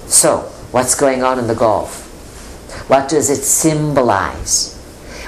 So, what's going on in the Gulf? What does it symbolize?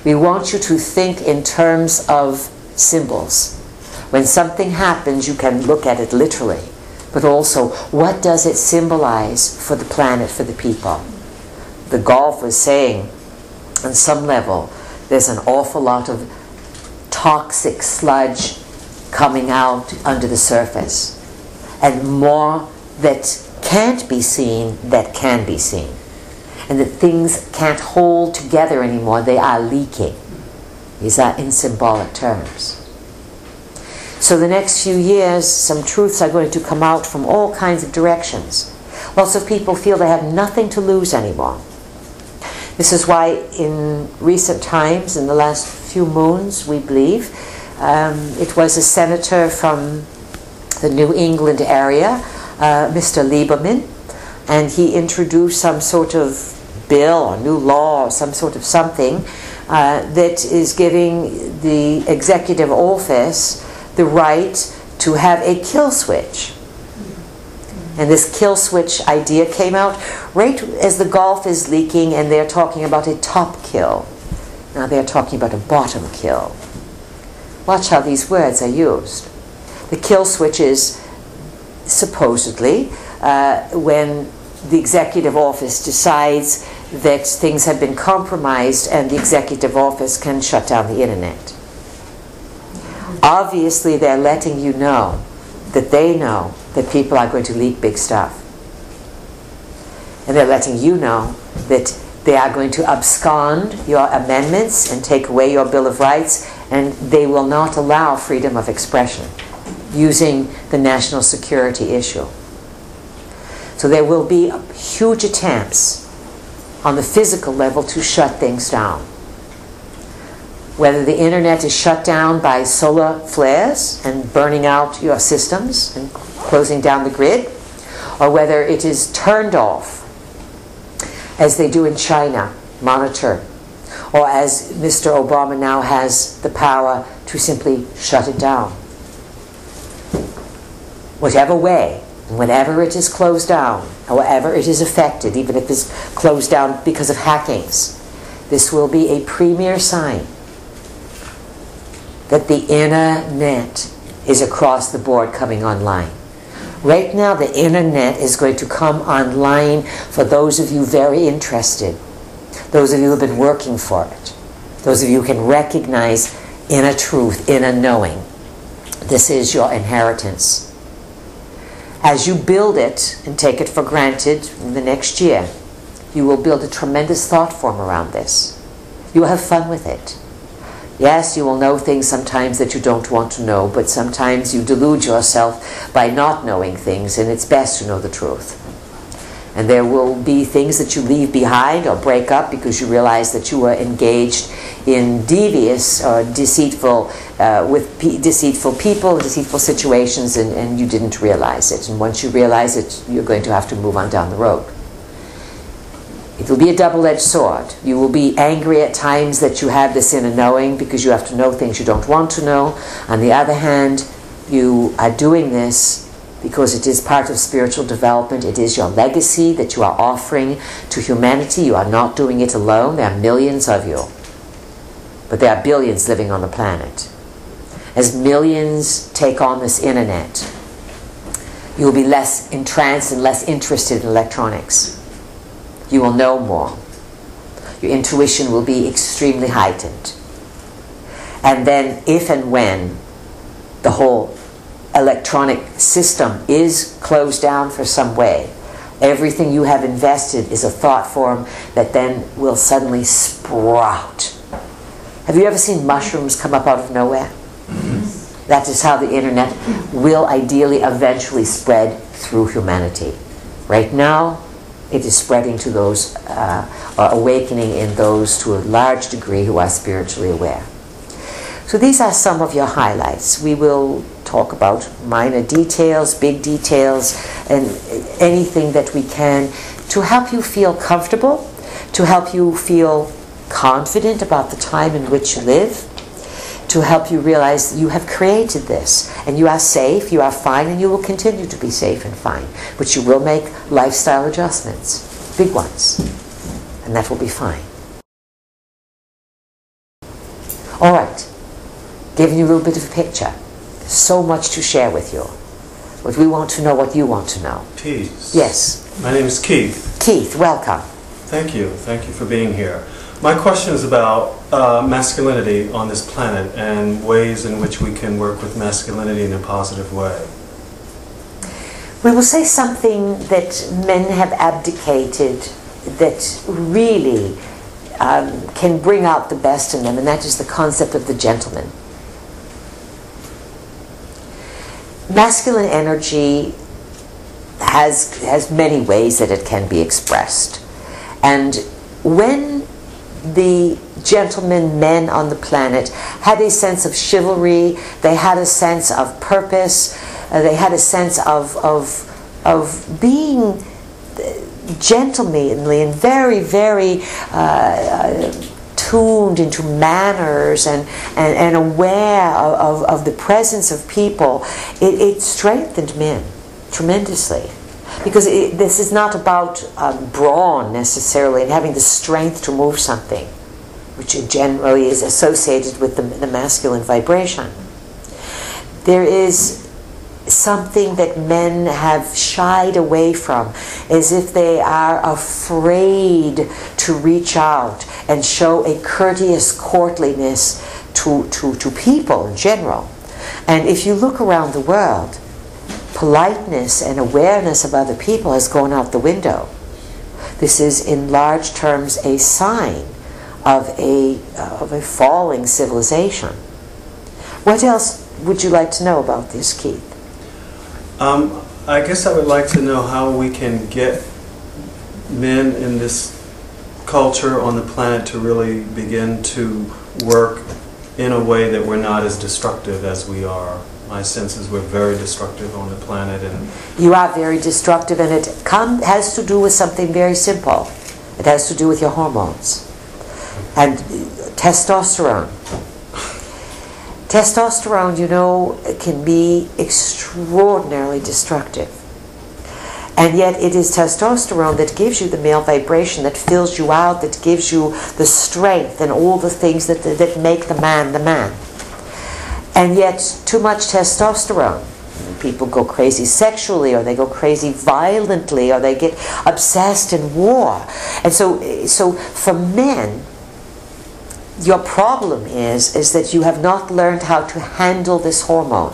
We want you to think in terms of symbols. When something happens, you can look at it literally, but also, what does it symbolize for the planet, for the people? The Gulf was saying, on some level, there's an awful lot of toxic sludge coming out under the surface, and more that can't be seen that can be seen, and that things can't hold together anymore, they are leaking. These are in symbolic terms. So the next few years, some truths are going to come out from all kinds of directions. Lots of people feel they have nothing to lose anymore. This is why in recent times, in the last few moons, we believe, it was a senator from the New England area, Mr. Lieberman, and he introduced some sort of bill or new law or some sort of something that is giving the executive office the right to have a kill switch. And this kill switch idea came out right as the Gulf is leaking, and they're talking about a top kill. Now they're talking about a bottom kill. Watch how these words are used. The kill switch is supposedly when the executive office decides that things have been compromised and the executive office can shut down the internet. Obviously, they're letting you know that they know that people are going to leak big stuff. And they're letting you know that they are going to abscond your amendments and take away your Bill of Rights, and they will not allow freedom of expression using the national security issue. So there will be huge attempts on the physical level to shut things down. Whether the internet is shut down by solar flares and burning out your systems and closing down the grid, or whether it is turned off, as they do in China, monitor, or as Mr. Obama now has the power to simply shut it down. Whatever way, whenever it is closed down, however it is affected, even if it's closed down because of hackings, this will be a premier sign that the internet is across the board coming online. Right now, the internet is going to come online for those of you very interested, those of you who have been working for it, those of you who can recognize inner truth, inner knowing. This is your inheritance. As you build it and take it for granted in the next year, you will build a tremendous thought form around this. You will have fun with it. Yes, you will know things sometimes that you don't want to know, but sometimes you delude yourself by not knowing things, and it's best to know the truth. And there will be things that you leave behind or break up because you realize that you were engaged in devious or deceitful, deceitful people, deceitful situations, and you didn't realize it. And once you realize it, you're going to have to move on down the road. It will be a double-edged sword. You will be angry at times that you have this inner knowing because you have to know things you don't want to know. On the other hand, you are doing this because it is part of spiritual development. It is your legacy that you are offering to humanity. You are not doing it alone. There are millions of you. But there are billions living on the planet. As millions take on this internet, you will be less entranced and less interested in electronics. You will know more. Your intuition will be extremely heightened. And then if and when the whole electronic system is closed down for some way, everything you have invested is a thought form that then will suddenly sprout. Have you ever seen mushrooms come up out of nowhere? That is how the internet will ideally eventually spread through humanity. Right now, it is spreading to those, or awakening in those to a large degree who are spiritually aware. So these are some of your highlights. We will talk about minor details, big details, and anything that we can to help you feel comfortable, to help you feel confident about the time in which you live, to help you realize you have created this, and you are safe, you are fine, and you will continue to be safe and fine. But you will make lifestyle adjustments, big ones, and that will be fine. All right, giving you a little bit of a picture. So much to share with you. But we want to know what you want to know. Peace. Yes. My name is Keith. Keith, welcome. Thank you. Thank you for being here. My question is about masculinity on this planet and ways in which we can work with masculinity in a positive way. We will say something that men have abdicated that really can bring out the best in them, and that is the concept of the gentleman. Masculine energy has many ways that it can be expressed. And when the gentlemen, men on the planet, had a sense of chivalry, they had a sense of purpose, they had a sense of being gentlemanly and very, very tuned into manners and aware of the presence of people, it strengthened men tremendously. Because this is not about brawn necessarily and having the strength to move something, which generally is associated with the masculine vibration. There is something that men have shied away from, as if they are afraid to reach out and show a courteous courtliness to people in general. And if you look around the world, politeness and awareness of other people has gone out the window. This is in large terms a sign of a falling civilization. What else would you like to know about this, Keith? I guess I would like to know how we can get men in this culture on the planet to really begin to work in a way that we're not as destructive as we are. My sense is we're very destructive on the planet. And you are very destructive, and it has to do with something very simple. It has to do with your hormones and testosterone. Testosterone, you know, can be extraordinarily destructive. And yet it is testosterone that gives you the male vibration, that fills you out, that gives you the strength and all the things that make the man the man. And yet too much testosterone, people go crazy sexually, or they go crazy violently, or they get obsessed in war. And so for men, your problem is that you have not learned how to handle this hormone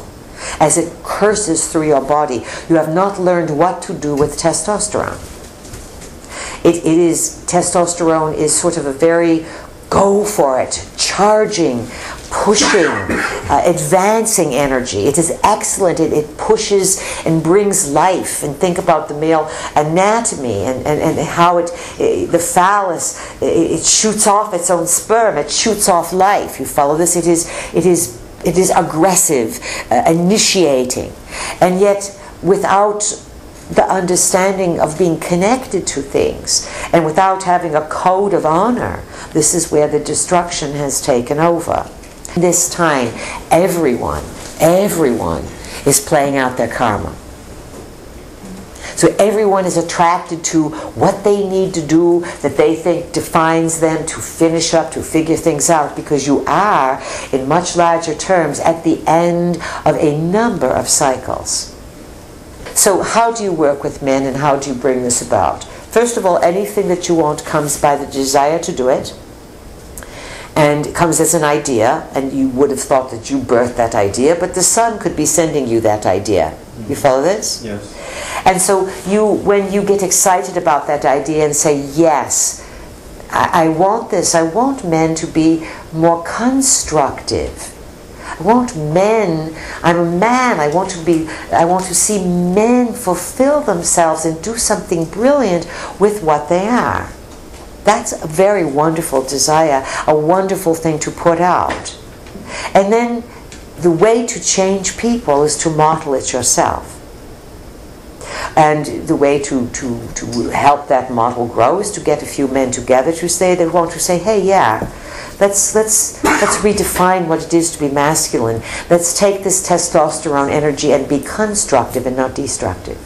as it courses through your body. You have not learned what to do with testosterone. Testosterone is sort of a very go for it, charging, pushing, advancing energy. It is excellent. It pushes and brings life. And think about the male anatomy and how the phallus, it shoots off its own sperm. It shoots off life. You follow this? It is aggressive, initiating. And yet, without the understanding of being connected to things, and without having a code of honor, this is where the destruction has taken over. This time, everyone is playing out their karma. So everyone is attracted to what they need to do that they think defines them to finish up, to figure things out, because you are, in much larger terms, at the end of a number of cycles. So how do you work with men, and how do you bring this about? First of all, anything that you want comes by the desire to do it, and it comes as an idea, and you would have thought that you birthed that idea, but the sun could be sending you that idea. You follow this? Yes. And so when you get excited about that idea and say, yes, I want this, I want men to be more constructive. I want men, I'm a man, I want to see men fulfill themselves and do something brilliant with what they are. That's a very wonderful desire, a wonderful thing to put out. And then the way to change people is to model it yourself. And the way to help that model grow is to get a few men together to say, they want to say, hey, yeah, let's redefine what it is to be masculine. Let's take this testosterone energy and be constructive and not destructive.